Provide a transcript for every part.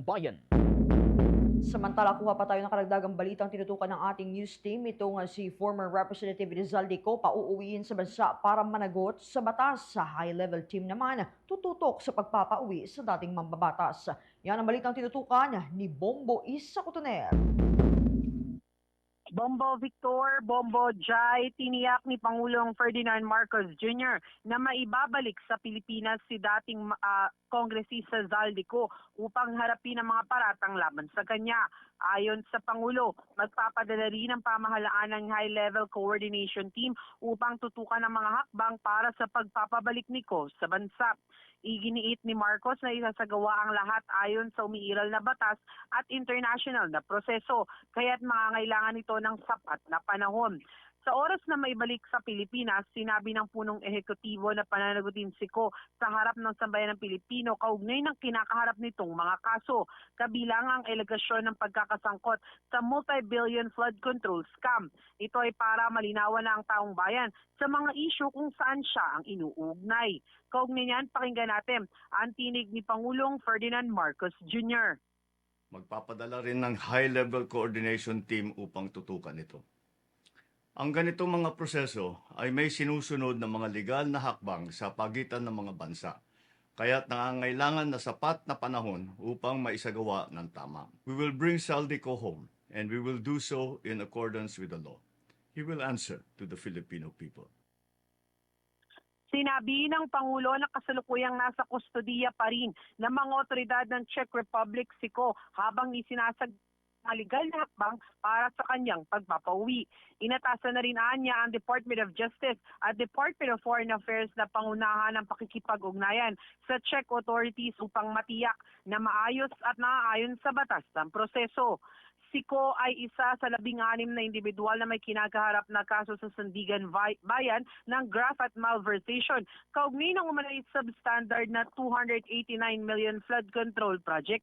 Bayan. Samantala, kuha pa tayo ng karagdagang balitang tinutukan ng ating news team. Ito nga si former Representative Rizalde Co pauuwiin sa bansa para managot sa batas. Sa high-level team naman, tututok sa pagpapauwi sa dating mambabatas. Yan ang balitang tinutukan ni Bombo Isa Cotoner. Bombo Victor, Bombo Jai, tiniyak ni Pangulong Ferdinand Marcos Jr. na maibabalik sa Pilipinas si dating Kongresista Zaldico upang harapin ang mga paratang laban sa kanya. Ayon sa Pangulo, magpapadala rin ang pamahalaan ng high-level coordination team upang tutukan ang mga hakbang para sa pagpapabalik ni Ko sa bansa. Iginiit ni Marcos na isasagawa ang lahat ayon sa umiiral na batas at international na proseso, kaya't mangangailangan ito ng sapat na panahon. Sa oras na maibalik sa Pilipinas, sinabi ng punong ehekutibo na pananagutin si Ko sa harap ng sambayan ng Pilipino kaugnay ng kinakaharap nitong mga kaso, kabilang ang alegasyon ng pagkakasangkot sa multi-billion flood control scam. Ito ay para malinawan na ang taong bayan sa mga isyu kung saan siya ang inuugnay. Kaugnay niyan, pakinggan natin ang tinig ni Pangulong Ferdinand Marcos Jr. Magpapadala rin ng high-level coordination team upang tutukan ito. Ang ganitong mga proseso ay may sinusunod na mga legal na hakbang sa pagitan ng mga bansa, kaya't nangangailangan na sapat na panahon upang maisagawa ng tama. We will bring Zaldico home, and we will do so in accordance with the law. He will answer to the Filipino people. Sinabi ng Pangulo na kasalukuyang nasa kustodiya pa rin ng mga otoridad ng Czech Republic si Ko habang isinasag legal na hakbang para sa kanyang pagpapauwi. Inatasan na rin niya ang Department of Justice at Department of Foreign Affairs na pangunahan ng pakikipag-ugnayan sa Czech authorities upang matiyak na maayos at naaayon sa batas ng proseso. Si Ko ay isa sa 16 na individual na may kinakaharap na kaso sa Sandigan Bayan ng graft at malversation kaugnay ng umanay substandard na 289 million flood control project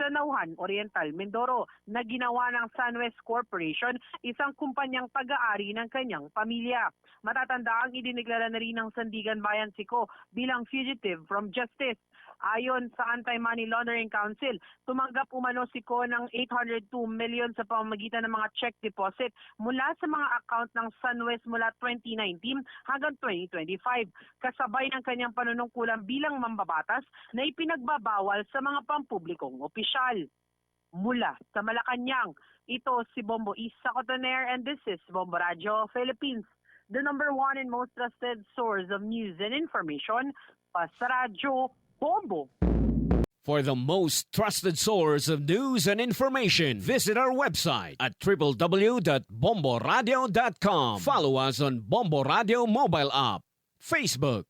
sa Nauhan Oriental, Mindoro na ginawa ng Sunwest Corporation, isang kumpanyang pag-aari ng kanyang pamilya. Matatandaang idineklara na rin ng Sandigan Bayan si Ko bilang fugitive from justice. Ayon sa Anti-Money Laundering Council, tumanggap umano si Ko ng 802 million sa pamamagitan ng mga check deposit mula sa mga account ng Sunwest mula 2019 hanggang 2025, kasabay ng kanyang panunungkulan bilang mambabatas na ipinagbabawal sa mga pampublikong opisyal. Mula sa Malacanang, ito si Bombo Isa Cotoner and this is Bombo Radio Philippines, the number one and most trusted source of news and information, sa Radyo Bombo. For the most trusted source of news and information, visit our website at www.bomboradio.com. Follow us on Bombo Radio mobile app, Facebook,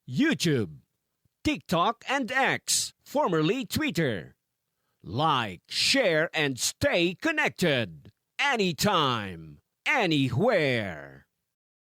YouTube, TikTok, and X, formerly Twitter. Like, share, and stay connected. Anytime, anywhere.